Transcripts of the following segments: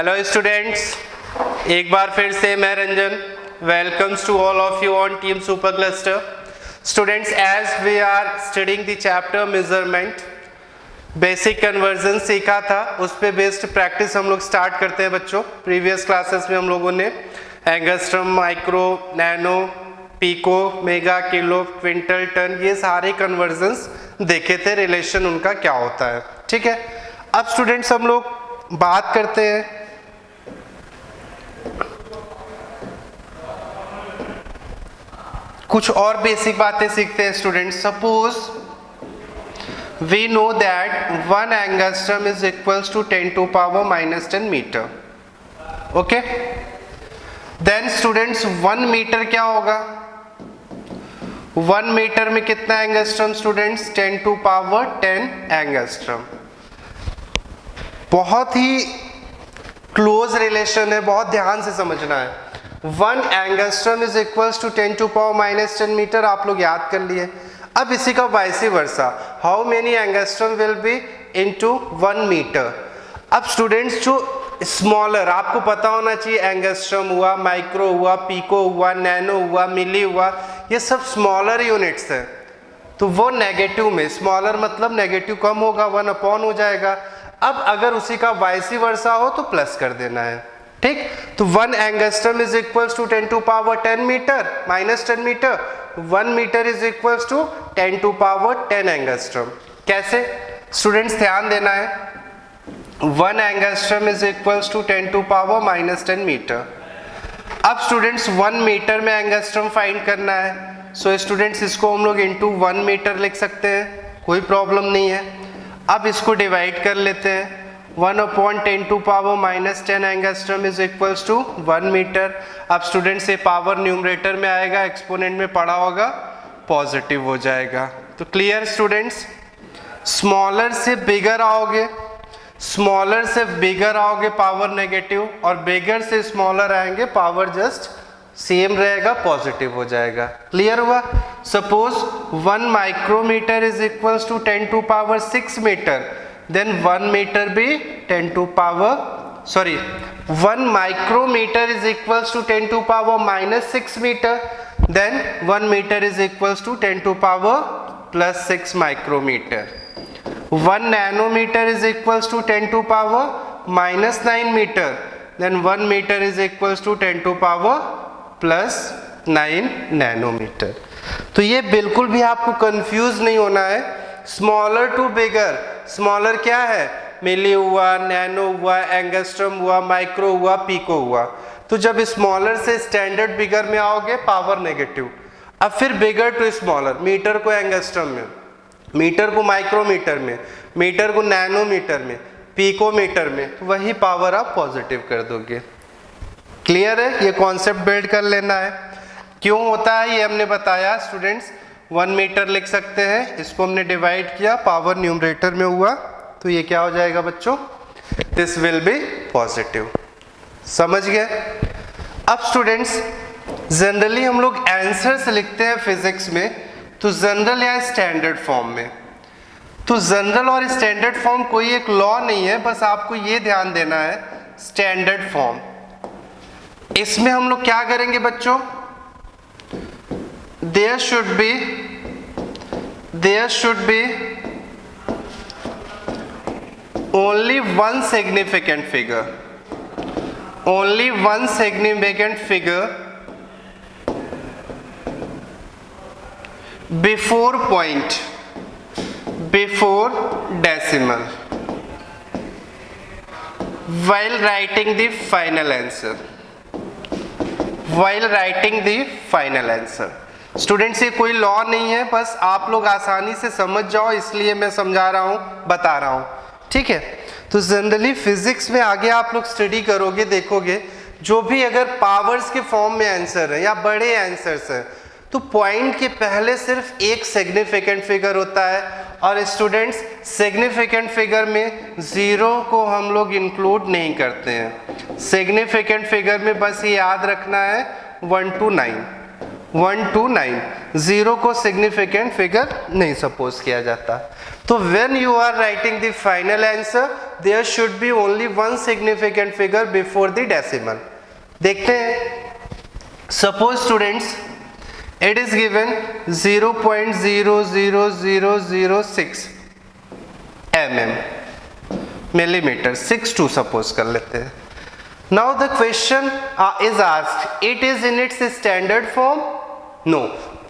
Hello students, एक बार फिर से मैं Ranjan welcomes to all of you on team super cluster. Students, as we are studying the chapter measurement, basic conversion सीखा था, उस पे बेस्ड प्रैक्टिस हम लोग स्टार्ट करते हैं बच्चों। प्रीवियस क्लासेस में हम लोगों ने angstrom, micro, nano, pico, mega, kilo, quintal, ton, ये सारे कन्वर्जन्स देखे थे, रिलेशन उनका क्या होता है। ठीक है, अब स्टूडेंट्स हम लोग बात करते हैं कुछ और बेसिक बातें सीखते हैं students. Suppose we know that 1 angstrom is equals to 10 to power -10 metre. Okay, then students 1 metre क्या होगा? 1 मीटर में कितना angstrom students? 10 to power 10 angstrom. बहुत ही क्लोज रिलेशन है, बहुत ध्यान से समझना है। 1 angstrom is equals to 10 to power -10 metre, आप लोग याद कर लिए। अब इसी का vice versa, how many angstrom will be into 1 metre. अब स्टूडेंट्स जो स्मॉलर, आपको पता होना चाहिए, एंगस्ट्रम हुआ, माइक्रो हुआ, पीको हुआ, नैनो हुआ, मिली हुआ, ये सब स्मॉलर यूनिट्स है, तो वो नेगेटिव में, स्मॉलर मतलब नेगेटिव कम होगा, 1 हो जाएगा। अब अगर उसी का वाइस वर्सा हो तो प्लस कर देना है। ठीक, तो 1 angstrom is equals to 10 to power 10 metre -10 metre, 1 metre is equals to 10 to power 10 angstrom. कैसे स्टूडेंट्स, ध्यान देना है। 1 angstrom is equals to 10 to power -10 metre. अब स्टूडेंट्स 1 मीटर में एंगस्ट्रम फाइंड करना है, सो स्टूडेंट्स इसको हम लोग इनटू 1 मीटर लिख सकते हैं, कोई प्रॉब्लम नहीं है। अब इसको डिवाइड कर लेते हैं, 1/10 to power -10 angstrom is equals to 1 metre. अब स्टूडेंट्स ये पावर न्यूमरेटर में आएगा, एक्सपोनेंट में पढ़ा होगा, पॉजिटिव हो जाएगा। तो क्लियर स्टूडेंट्स, स्मॉलर से बिगर आओगे, स्मॉलर से बिगर आओगे पावर नेगेटिव, और बिगर से स्मॉलर आएंगे पावर जस्ट सेम रहेगा, पॉजिटिव हो जाएगा। क्लियर हुआ? Suppose 1 micrometre is equals to 10 to power 6 metre, then 1 meter be 10 to power 1 micrometer is equals to 10 to power -6 meter, then 1 meter is equals to 10 to power +6 micrometer. 1 nanometer is equals to 10 to power -9 meter, then 1 meter is equals to 10 to power +9 nanometer. तो ये बिल्कुल भी आपको confuse नहीं होना है। Smaller to bigger, smaller क्या है? मिली हुआ, नैनो हुआ, एंगस्ट्रम हुआ, माइक्रो हुआ, पीको हुआ। तो जब स्मॉलर से स्टैंडर्ड बिगर में आओगे, पावर नेगेटिव। अब फिर बिगर टू स्मॉलर, मीटर को एंगस्ट्रम में, मीटर को माइक्रोमीटर में, मीटर को नैनोमीटर में, पीकोमीटर में, वही पावर आप पॉजिटिव कर दोगे। क्लियर है? ये कॉन्सेप्ट बिल्ड कर लेना है। क्यों होता है ये हमने बताया स्टूडेंट्स। 1 मीटर लिख सकते हैं, इसको हमने डिवाइड किया, पावर न्यूमरेटर में हुआ, तो ये क्या हो जाएगा बच्चों? This will B positive. समझ गए? अब स्टूडेंट्स जनरली हम लोग आंसर्स लिखते हैं फिजिक्स में, तो जनरल या स्टैंडर्ड फॉर्म में। तो जनरल और स्टैंडर्ड फॉर्म कोई एक लॉ नहीं है, बस आपको ये ध्यान देना है, स्टैंडर्ड फॉर्म। इसमें हम लोग क्या करेंगे बच्चों? there should be only one significant figure, only one significant figure before point, before decimal, while writing the final answer, while writing the final answer। Students ये कोई लॉ नहीं है, बस आप लोग आसानी से समझ जाओ इसलिए मैं समझा रहा हूँ, बता रहा हूँ। ठीक है, तो जनरली फिजिक्स में आगे आप लोग स्टडी करोगे, देखोगे जो भी अगर पावर्स के फॉर्म में आंसर है या बड़े आंसर्स है, तो पॉइंट के पहले सिर्फ एक सिग्निफिकेंट फिगर होता है, और स्टूडेंट्स सिग्निफिकेंट फिगर में जीरो को हम लोग इंक्लूड नहीं करते हैं। सिग्निफिकेंट फिगर में बस ये याद रखना है 1 to 9, 1 to 9, जीरो को सिग्निफिकेंट फिगर नहीं सपोज किया जाता। तो when you are writing the final answer there should be only one significant figure before the decimal. देखते हैं, suppose students it is given 0.00006 mm millimetre, 62 suppose कर लेते हैं। Now the question is asked it is in its standard form. No,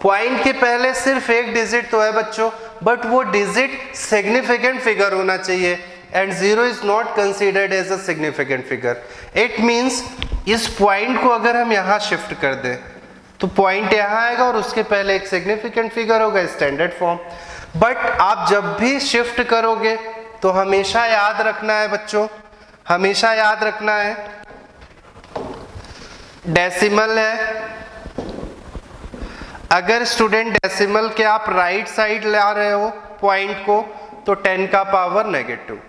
point के पहले सिर्फ एक digit तो है बच्चों, बट वो डिजिट सिग्निफिकेंट फिगर होना चाहिए and 0 is not considered as a significant figure. It means इस पॉइंट को अगर हम यहाँ शिफ्ट कर दें तो पॉइंट यहाँ आएगा और उसके पहले एक सिग्निफिकेंट फिगर होगा, स्टैंडर्ड फॉर्म। बट आप जब भी शिफ्ट करोगे तो हमेशा याद रखना है बच्चों, हमेशा याद रखना है डेसिमल है। अगर स्टूडेंट डेसिमल के आप राइट साइड ला रहे हो पॉइंट को तो 10 का पावर नेगेटिव,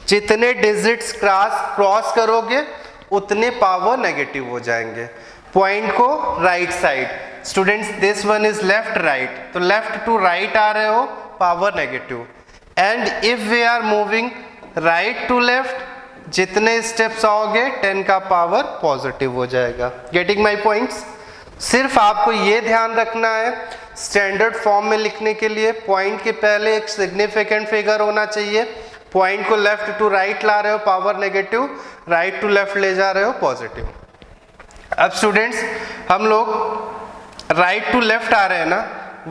जितने डिजिट्स क्रॉस करोगे उतने पावर नेगेटिव हो जाएंगे। पॉइंट को right side, students this one is left right, तो लेफ्ट टू राइट आ रहे हो power negative. And if we are moving right to left, जितने स्टेप्स आओगे 10 का पावर पॉजिटिव हो जाएगा। Getting my points? सिर्फ आपको ये ध्यान रखना है स्टैंडर्ड फॉर्म में लिखने के लिए पॉइंट के पहले एक सिग्निफिकेंट फिगर होना चाहिए। पॉइंट को लेफ्ट टू राइट ला रहे हो power negative, right to left ले जा रहे हो पॉजिटिव। अब स्टूडेंट्स हम लोग राइट टू लेफ्ट आ रहे हैं ना,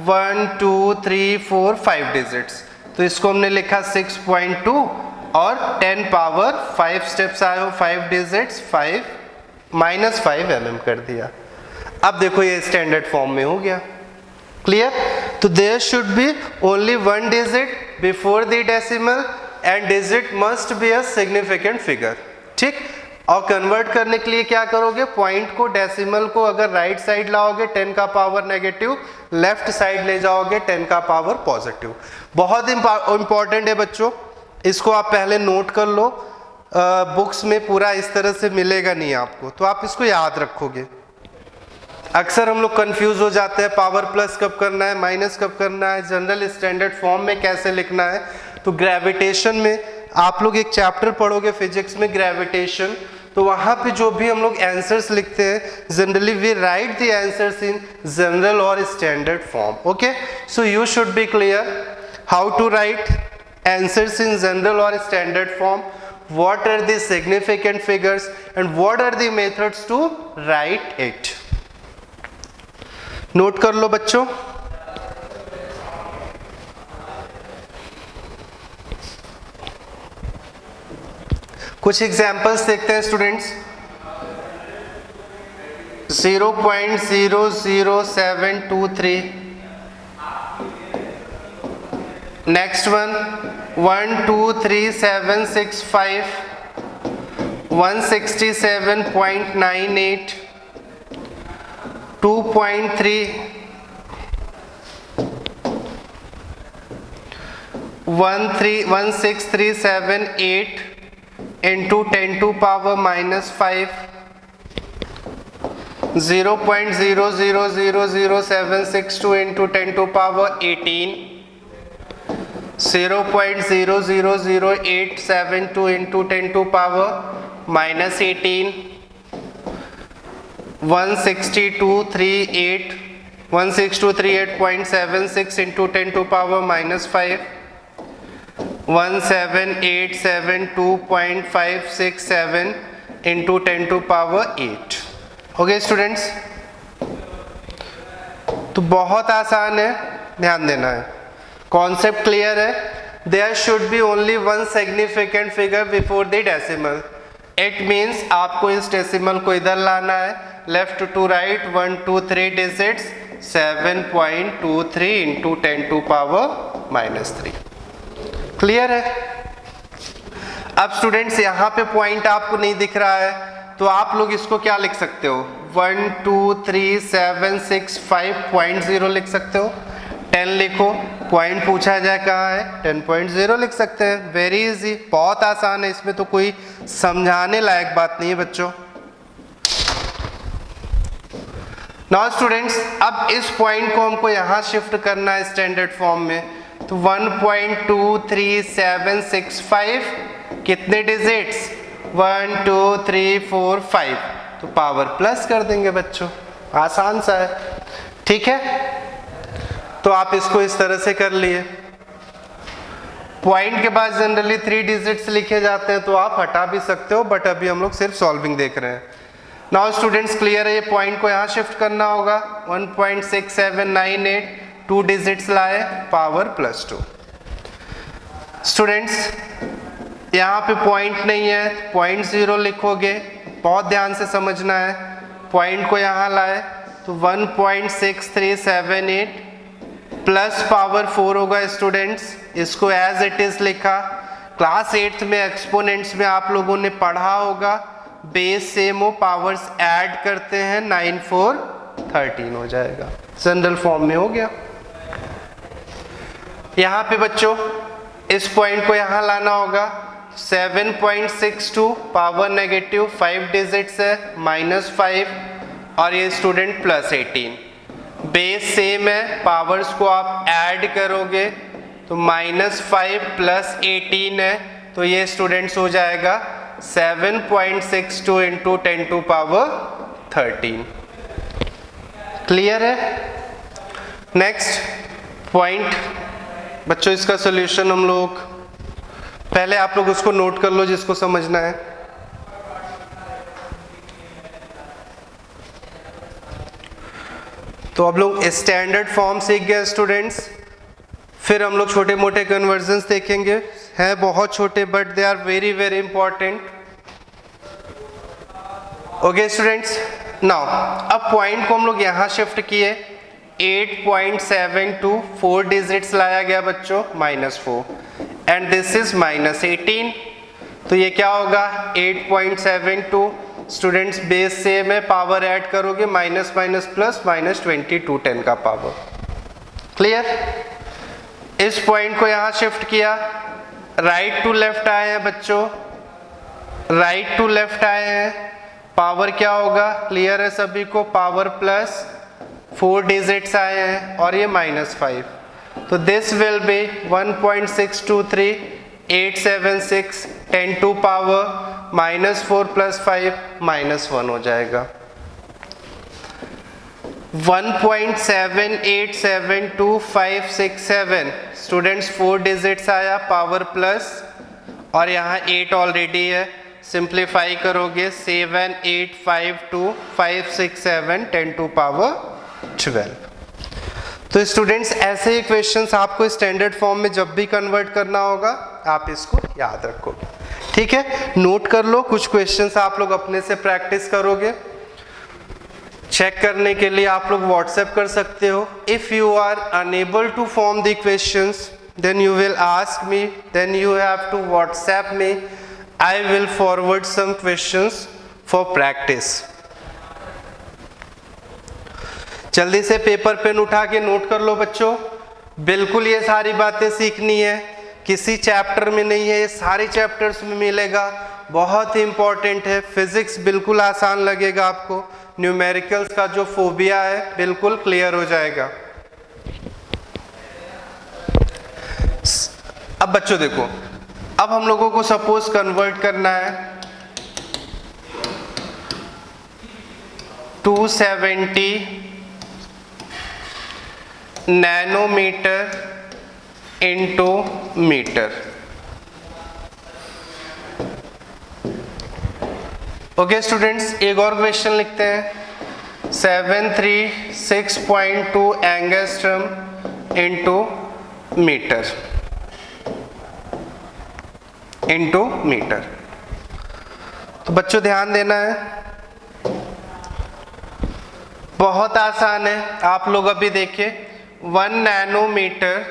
1 2 3 4 5 डिजिट्स, तो इसको हमने लिखा 6.2 और 10 पावर 5 स्टेप्स आए हो, 5 डिजिट्स, 5 -5 mm कर दिया। अब देखो ये स्टैंडर्ड फॉर्म में हो गया। क्लियर? तो there should be only one digit before the decimal and digit must be a significant figure. ठीक? और कन्वर्ट करने के लिए क्या करोगे, पॉइंट को डेसिमल को अगर राइट साइड लाओगे 10 का पावर नेगेटिव, लेफ्ट साइड ले जाओगे 10 का पावर पॉजिटिव। बहुत इंपॉर्टेंट है बच्चों, इसको आप पहले नोट कर लो, बुक्स में पूरा इस तरह से मिलेगा नहीं आपको, तो आप इसको याद रखोगे। अक्सर हम लोग कंफ्यूज हो जाते हैं पावर प्लस कब करना है, माइनस कब करना है, जनरल स्टैंडर्ड फॉर्म में कैसे लिखना है। तो ग्रेविटेशन में आप लोग एक चैप्टर पढ़ोगे फिजिक्स में ग्रेविटेशन, तो वहाँ पे जो भी हम लोग आंसर्स लिखते हैं generally we write the answers in general और standard form. Okay, so you should be clear how to write answers in general और standard form, what are the significant figures and what are the methods to write it. Note कर लो बच्चों। कुछ examples देखते हैं students. 0.00723, next one 123,765, 167.98, 2.3, 16378 into 10 to power minus 5, 0.0000762 into 10 to power 18, 0.0000872 into 10 to power minus 18, 16238.76 into 10 to power minus 5, 17872.567 into 10 to power 8। Okay students, तो बहुत आसान है, ध्यान देना है, कॉन्सेप्ट क्लियर है। There should be only one significant figure before the decimal. It means आपको इस डेसिमल को इधर लाना है, left to right 1 2 3 digits, 7.23 into 10 to power -3। Clear है? अब स्टूडेंट्स यहाँ पे पॉइंट आपको नहीं दिख रहा है तो आप लोग इसको क्या लिख सकते हो, 123,765.0 लिख सकते हो। 10 लिखो, पॉइंट पूछा जाए कहाँ है, 10.0 लिख सकते हैं। वेरी इजी, बहुत आसान है, इसमें तो कोई समझाने लायक बात नहीं है बच्चों। नाउ स्टूडेंट्स, अब इस पॉइंट को हमको यहाँ शिफ्ट करना है स्टैंडर्ड फॉर्म में, तो 1.23765 कितने डिजिट्स 1 2 3 4 5, तो पावर प्लस कर देंगे बच्चों, आसान सा है। ठीक है, तो आप इसको इस तरह से कर लिए। पॉइंट के बाद जनरली 3 डिजिट्स लिखे जाते हैं, तो आप हटा भी सकते हो, बट अभी हम लोग सिर्फ सॉल्विंग देख रहे हैं। नाउ स्टूडेंट्स क्लियर है, ये पॉइंट को यहाँ शिफ्ट करना होगा। 1.6798 2 डिजिट्स लाए, पावर +2। स्टूडेंट्स यहाँ पे पॉइंट नहीं है, पॉइंट 0 लिखोगे, बहुत ध्यान से समझना है। पॉइंट को यहाँ लाए तो 1.6378 प्लस पावर 4 होगा स्टूडेंट्स, इसको एज इट इज लिखा। क्लास 8th में एक्सपोनेंट्स में आप लोगों ने पढ़ा होगा, बेस सेम हो, पावर्स ऐड करते हैं, 9 4 13 हो जाएगा, जनरल फॉर्म में हो गया। यहाँ पे बच्चों इस पॉइंट को यहाँ लाना होगा, 7.62 पावर नेगेटिव 5 डिजिट्स है, -5, और ये स्टूडेंट +18। बेस सेम है, पावर्स को आप ऐड करोगे तो -5 + 18 है, तो ये स्टूडेंट्स हो जाएगा 7.62 इंटू 10⁻13। क्लियर है। नेक्स्ट पॉइंट बच्चों, इसका सॉल्यूशन हम लोग पहले आप लोग उसको नोट कर लो जिसको समझना है। तो अब लोग स्टैंडर्ड फॉर्म सीख गए स्टूडेंट्स, फिर हम लोग छोटे मोटे कन्वर्जन्स देखेंगे, हैं बहुत छोटे but they are very very important. Okay students, now अब पॉइंट को हम लोग यहाँ शिफ्ट किए, 8.72 4 डिजिट्स लाया गया बच्चों, -4, एंड दिस इज -18, तो ये क्या होगा 8.72। स्टूडेंट्स बेस सेम है, पावर ऐड करोगे, माइनस माइनस प्लस, -22 10 का पावर। क्लियर। इस पॉइंट को यहाँ शिफ्ट किया, राइट टू लेफ्ट आए हैं बच्चों, राइट टू लेफ्ट आए हैं, पावर क्या होगा, क्लियर है सभी को, पावर प्लस 4 डिजिट्स आए हैं और ये -5, तो this will be 1.623 876 10 to power -4 + 5 -1 हो जाएगा। 1.787257 स्टूडेंट्स 4 डिजिट्स आया, पावर प्लस, और यहाँ 8 ऑलरेडी है, सिंप्लीफाई करोगे 7852567 10 टू पावर 12। तो स्टूडेंट्स ऐसे इक्वेशंस आपको स्टैंडर्ड फॉर्म में जब भी कन्वर्ट करना होगा आप इसको याद रखोगे। ठीक है, नोट कर लो, कुछ क्वेश्चंस आप लोग अपने से प्रैक्टिस करोगे। चेक करने के लिए आप लोग व्हाट्सएप कर सकते हो। If you are unable to form the equations then you will ask me, then you have to WhatsApp me, I will forward some questions for practice. जल्दी से पेपर पेन उठा के नोट कर लो बच्चों, बिल्कुल ये सारी बातें सीखनी है, किसी चैप्टर में नहीं है, ये सारे चैप्टर्स में मिलेगा, बहुत ही इंपॉर्टेंट है। फिजिक्स बिल्कुल आसान लगेगा आपको, न्यूमेरिकल्स का जो फोबिया है बिल्कुल क्लियर हो जाएगा। अब बच्चों देखो, अब हम लोगों को सपोज कन्वर्ट करना है 270 nanometre into metre. Okay students, एक और क्वेश्चन लिखते हैं, 736.2 एंगस्ट्रम इंटू मीटर तो बच्चों ध्यान देना है, बहुत आसान है। आप लोग अभी देखिए, 1 nanometre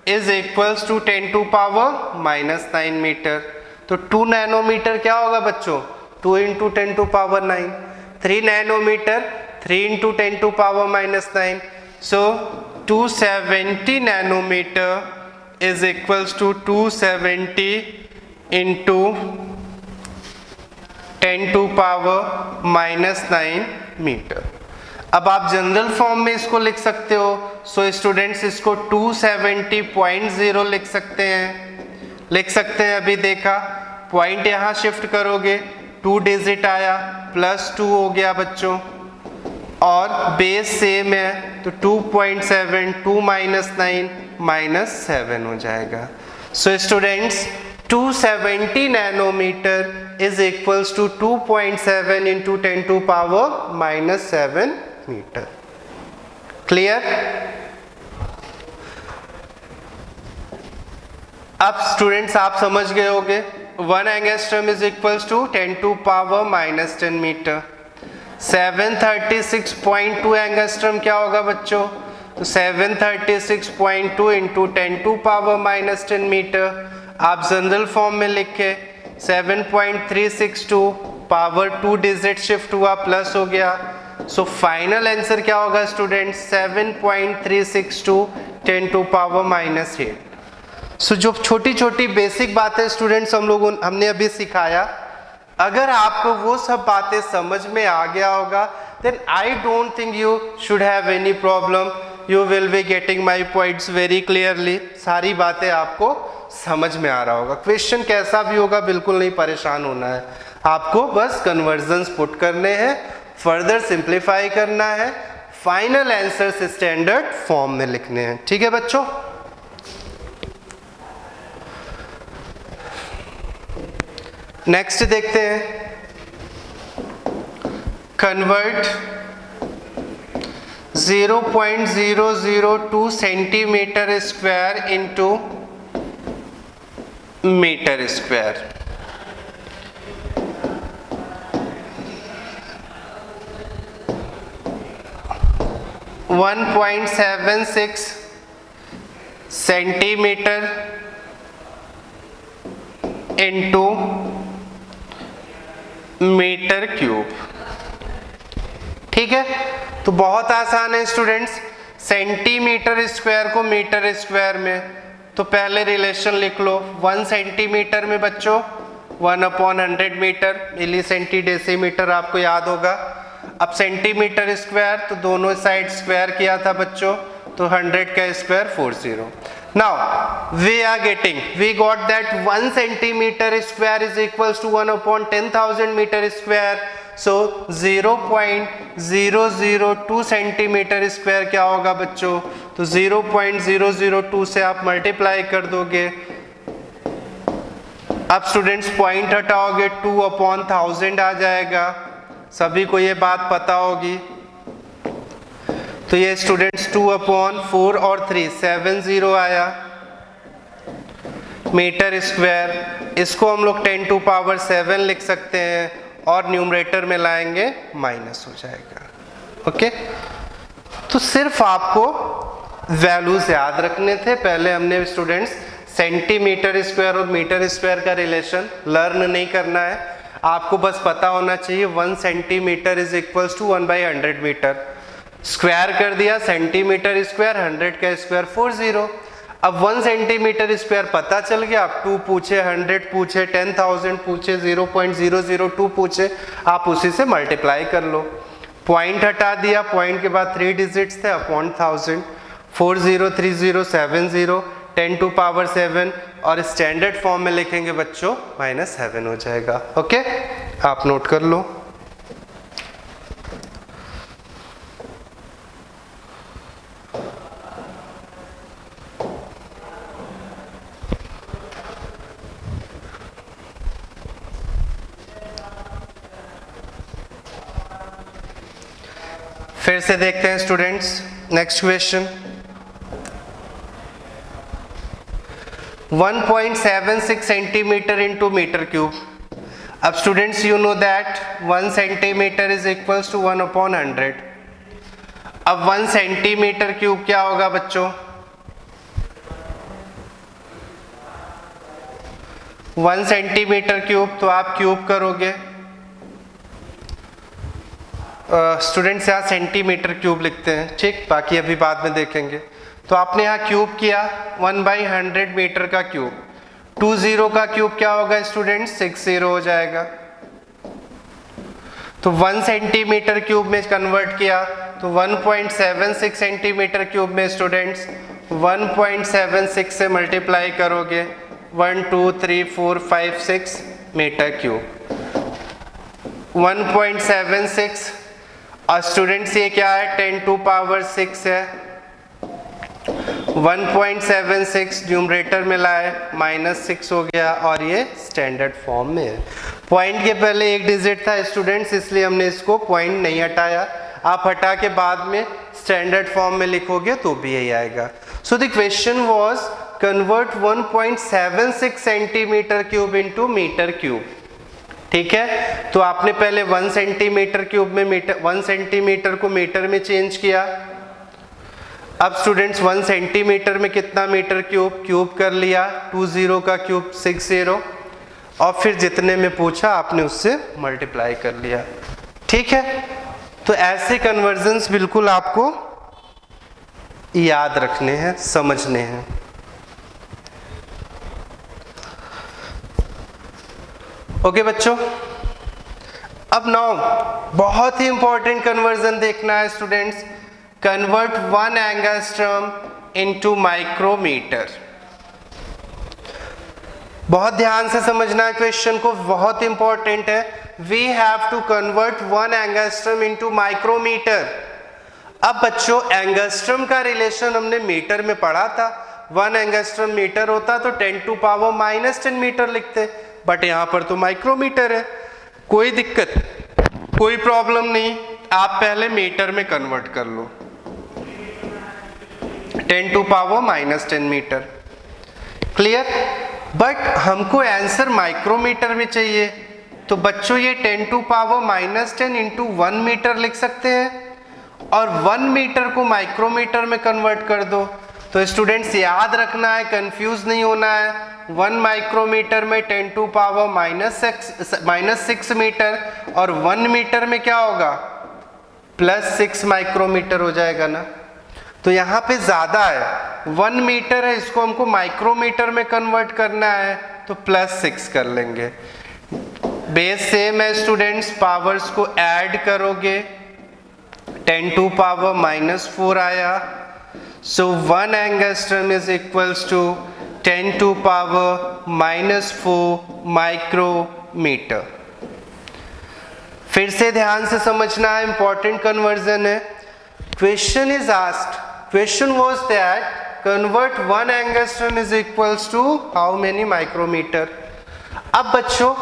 is equals to 10 to power -9 metre, तो 2 नैनोमीटर क्या होगा बच्चों, 2 into 10 to power 9, 3 nanometre 3 into 10 to power -9, so 270 nanometre is equals to 270 into 10 to power -9 metre. अब आप जनरल फॉर्म में इसको लिख सकते हो, सो स्टूडेंट्स इसको 270.0 लिख सकते हैं। अभी देखा, पॉइंट यहाँ शिफ्ट करोगे, 2 डिजिट आया, +2 हो गया बच्चों, और बेस सेम है तो 2.7, 2 -9 -7 हो जाएगा। So students 270 nanometre is equals to 2.7 into 10⁻⁻7 metre. Clear? अब स्टूडेंट्स आप समझ गए होंगे 1 angstrom is equals to 10⁻⁻10 metre. 736.2 angstrom क्या होगा बच्चों? तो 736.2 इंटू 10⁻⁻10 मीटर। आप जनरल फॉर्म में लिखे 7.362, पावर 2 डिजिट शिफ्ट हुआ, प्लस हो गया, सो फाइनल आंसर क्या होगा स्टूडेंट्स? 7.362 10⁻⁻8। सो जो छोटी छोटी बेसिक बातें स्टूडेंट्स हमने अभी सिखाया, अगर आपको वो सब बातें समझ में आ गया होगा, then I don't think you should have any problem, you will be getting my points very clearly. सारी बातें आपको समझ में आ रहा होगा। क्वेश्चन कैसा भी होगा बिल्कुल नहीं परेशान होना है, आपको बस कन्वर्जन्स पुट करने हैं, फर्दर सिंप्लीफाई करना है, फाइनल आंसर्स स्टैंडर्ड फॉर्म में लिखने हैं। ठीक है बच्चों? नेक्स्ट देखते हैं, convert 0.002 centimetre square into metre square. One 1.76 centimetre into metre cube. ठीक है, तो बहुत आसान है स्टूडेंट्स, सेंटीमीटर स्क्वायर को मीटर स्क्वायर में, तो पहले रिलेशन लिख लो। 1 सेंटीमीटर में बच्चों 1/100 मीटर, मिली सेंटी डेसीमीटर आपको याद होगा। अब सेंटीमीटर स्क्वायर तो दोनों साइड स्क्वायर किया था बच्चों, तो 100 का square 40। Now we got that 1 centimeter square is equals to 1/10,000 meter square. So 0.002 centimetre square क्या होगा बच्चों? तो 0.002 से आप मल्टीप्लाई कर दोगे। अब स्टूडेंट्स पॉइंट हटाओगे, 2/1000 आ जाएगा। सभी को ये बात पता होगी। तो ये स्टूडेंट्स 2/4 और 3 70 आया मीटर स्क्वायर। इसको हम लोग 10⁻7 लिख सकते हैं और न्यूमरेटर में लाएंगे माइनस हो जाएगा। ओके, तो सिर्फ आपको वैल्यूज याद रखने थे। पहले हमने स्टूडेंट्स सेंटीमीटर स्क्वायर और मीटर स्क्वायर का रिलेशन लर्न नहीं करना है, आपको बस पता होना चाहिए 1 centimetre is equals to 1/100 metre. Square कर दिया, सेंटीमीटर स्क्वायर 100 का स्क्वायर 40। अब 1 सेंटीमीटर स्क्वायर पता चल गया, आप 2 पूछे, 100 पूछे, 10,000 पूछे, 0.002 पूछे, आप उसी से मल्टीप्लाई कर लो। पॉइंट हटा दिया, पॉइंट के बाद 3 डिजिट्स थे, अपॉन 1000, 403070 10⁻7 और स्टैंडर्ड फॉर्म में लिखेंगे बच्चों -7 हो जाएगा। ओके, आप नोट कर लो। फिर से देखते हैं students next question. 1.76 centimetre into metre cube. अब students you know that 1 centimetre is equals to 1/100। अब 1 सेंटीमीटर क्यूब क्या होगा बच्चों? 1 सेंटीमीटर क्यूब, तो आप क्यूब करोगे, स्टूडेंट्स यहाँ सेंटीमीटर क्यूब लिखते हैं, ठीक, बाकी अभी बाद में देखेंगे। तो आपने यहाँ क्यूब किया 1/100 मीटर का क्यूब, 20 का क्यूब क्या होगा स्टूडेंट्स? 60 हो जाएगा। तो 1 सेंटीमीटर क्यूब में कन्वर्ट किया तो 1.76 सेंटीमीटर क्यूब में स्टूडेंट्स 1.76 से मल्टीप्लाई करोगे 1 2 3 4 5 6 मीटर क्यूब 1.76 और स्टूडेंट्स ये क्या है 10 टू पावर 6 है 1.76 न्यूमरेटर में लाए -6 हो गया और ये स्टैंडर्ड फॉर्म में है। पॉइंट के पहले एक डिजिट था स्टूडेंट्स इसलिए हमने इसको पॉइंट नहीं हटाया, आप हटा के बाद में स्टैंडर्ड फॉर्म में लिखोगे तो भी यही आएगा। So the question was convert 1.76 centimetre cube into metre cube. ठीक है, तो आपने पहले 1 सेंटीमीटर क्यूब में 1 सेंटीमीटर को मीटर में चेंज किया। अब स्टूडेंट्स 1 सेंटीमीटर में कितना मीटर क्यूब क्यूब कर लिया, 20 का क्यूब 60 और फिर जितने में पूछा आपने उससे मल्टीप्लाई कर लिया। ठीक है, तो ऐसे कन्वर्जन्स बिल्कुल आपको याद रखने हैं, समझने हैं। ओके बच्चों, अब नाउ बहुत ही इंपॉर्टेंट कन्वर्जन देखना है students, convert 1 angstrom into micrometre. बहुत ध्यान से समझना है क्वेश्चन को, बहुत इंपॉर्टेंट है। We have to convert 1 angstrom into micrometre. अब बच्चों एंगस्ट्रम का रिलेशन हमने मीटर में पढ़ा था, 1 एंगस्ट्रम मीटर होता तो 10 टू पावर -10 मीटर लिखते, बट यहाँ पर तो माइक्रोमीटर है। कोई दिक्कत, कोई प्रॉब्लम नहीं, आप पहले मीटर में कन्वर्ट कर लो, 10 to power -10 metre. Clear? But हमको आंसर माइक्रोमीटर में चाहिए, तो बच्चों ये 10 टू पावर -10 इंटू 1 मीटर लिख सकते हैं और 1 मीटर को माइक्रोमीटर में कन्वर्ट कर दो। तो स्टूडेंट्स याद रखना है, कंफ्यूज नहीं होना है, 1 माइक्रोमीटर में 10 टू पावर -6 मीटर और 1 मीटर में क्या होगा +6 माइक्रोमीटर हो जाएगा ना। तो यहाँ पे ज्यादा है, 1 मीटर है, इसको हमको माइक्रोमीटर में कन्वर्ट करना है तो +6 कर लेंगे। बेस सेम है स्टूडेंट्स, पावर्स को ऐड करोगे 10 टू पावर -4 आया, so 1 angstrom is equals to 10 to power -4 micrometre. फिर से ध्यान से समझना है, इंपॉर्टेंट कन्वर्जन है। Question is asked, question was that convert 1 angstrom is equals to how many micrometre. अब बच्चों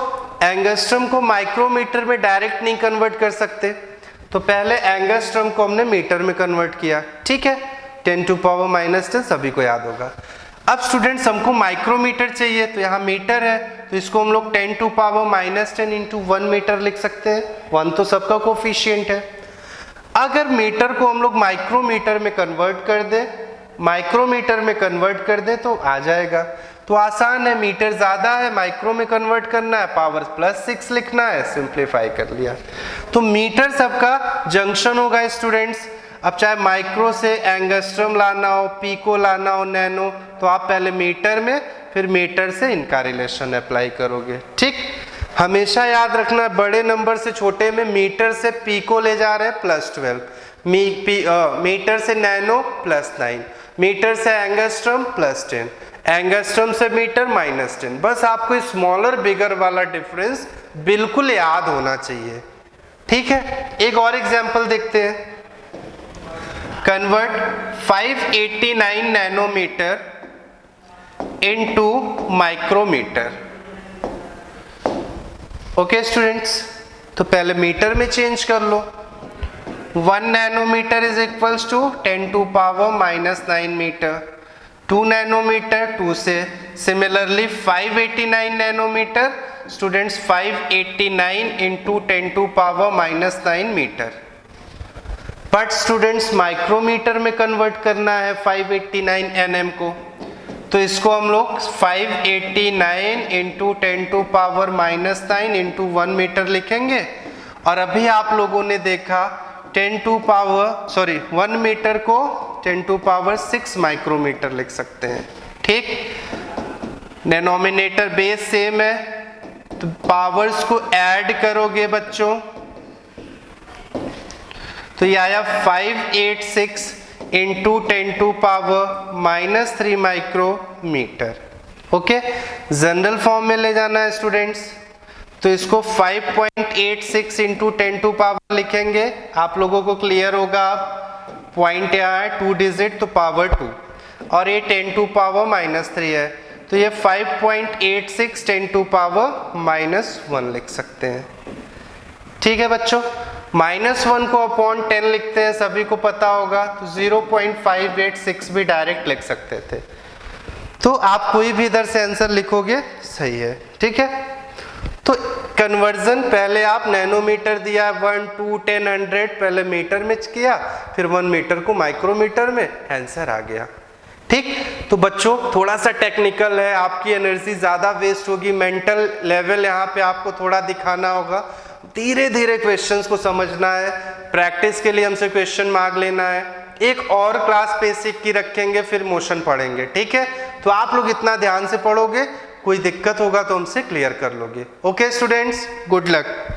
एंगस्ट्रम को माइक्रोमीटर में डायरेक्ट नहीं कन्वर्ट कर सकते, तो पहले एंगस्ट्रम को हमने मीटर में कन्वर्ट किया। ठीक है, 10 टू पावर -10 सभी को याद होगा। अब स्टूडेंट्स हमको माइक्रोमीटर चाहिए, तो यहाँ मीटर है तो इसको हम लोग 10 टू पावर -10 इंटू 1 मीटर लिख सकते हैं, 1 तो सबका कोफिशिएंट है। अगर मीटर को हम लोग माइक्रोमीटर में कन्वर्ट कर दे, माइक्रोमीटर में कन्वर्ट कर दे तो आ जाएगा। तो आसान है, मीटर ज्यादा है, माइक्रो में कन्वर्ट करना है, पावर +6 लिखना है, सिंप्लीफाई कर लिया। तो मीटर सबका जंक्शन होगा स्टूडेंट्स। अब चाहे माइक्रो से एंगस्ट्रम लाना हो, पीको लाना हो, नैनो, तो आप पहले मीटर में फिर मीटर से इनका रिलेशन अप्लाई करोगे। ठीक, हमेशा याद रखना बड़े नंबर से छोटे में मीटर से पीको ले जा रहे हैं +12, मीटर से नैनो +9, मीटर से एंगस्ट्रम +10, एंगस्ट्रम से मीटर -10। बस आपको स्मॉलर बिगर वाला डिफरेंस बिल्कुल याद होना चाहिए। ठीक है, एक और एग्जांपल देखते हैं। Convert 589 nanometre into micrometre. Okay students, तो पहले मीटर में चेंज कर लो। 1 nanometre is equals to 10 to power -9 metre, 2 nanometre 2 से, similarly 589 nanometre students 589 into 10 to power -9 metre. But students micrometre में कन्वर्ट करना है 589 nm को, तो इसको हम लोग 589 into 10 to power -9 into 1 metre लिखेंगे। और अभी आप लोगों ने देखा 1 मीटर को 10 टू पावर 6 माइक्रोमीटर लिख सकते हैं। ठीक, डिनोमिनेटर बेस सेम है, तो पावर्स को ऐड करोगे बच्चों तो ये आया 586 into 10⁻³ micrometre. Okay, general form में ले जाना है स्टूडेंट्स, तो इसको 5.86 इंटू 10⁻, लिखेंगे। आप लोगों को क्लियर होगा, पॉइंट यहाँ है 2 डिजिट तो पावर 2, और ये 10⁻³ है, तो ये 5.86 10⁻⁻1 लिख सकते हैं। ठीक है बच्चों, -1 को अपॉन 10 लिखते हैं, सभी को पता होगा, तो 0.586 भी डायरेक्ट लिख सकते थे। तो आप कोई भी इधर से आंसर लिखोगे सही है। ठीक है, तो कन्वर्जन पहले आप नैनोमीटर दिया 1, 2, 10, 100 पहले मीटर में किया, फिर 1 मीटर को माइक्रोमीटर में, आंसर आ गया। ठीक, तो बच्चों थोड़ा सा टेक्निकल है, आपकी एनर्जी ज़्यादा वेस्ट होगी, मेंटल लेवल यहाँ पे आपको थोड़ा दिखाना होगा, धीरे धीरे क्वेश्चंस को समझना है, प्रैक्टिस के लिए हमसे क्वेश्चन मांग लेना है। एक और क्लास बेसिक की रखेंगे, फिर मोशन पढ़ेंगे। ठीक है, तो आप लोग इतना ध्यान से पढ़ोगे, कोई दिक्कत होगा तो हमसे क्लियर कर लोगे। Okay students, good luck.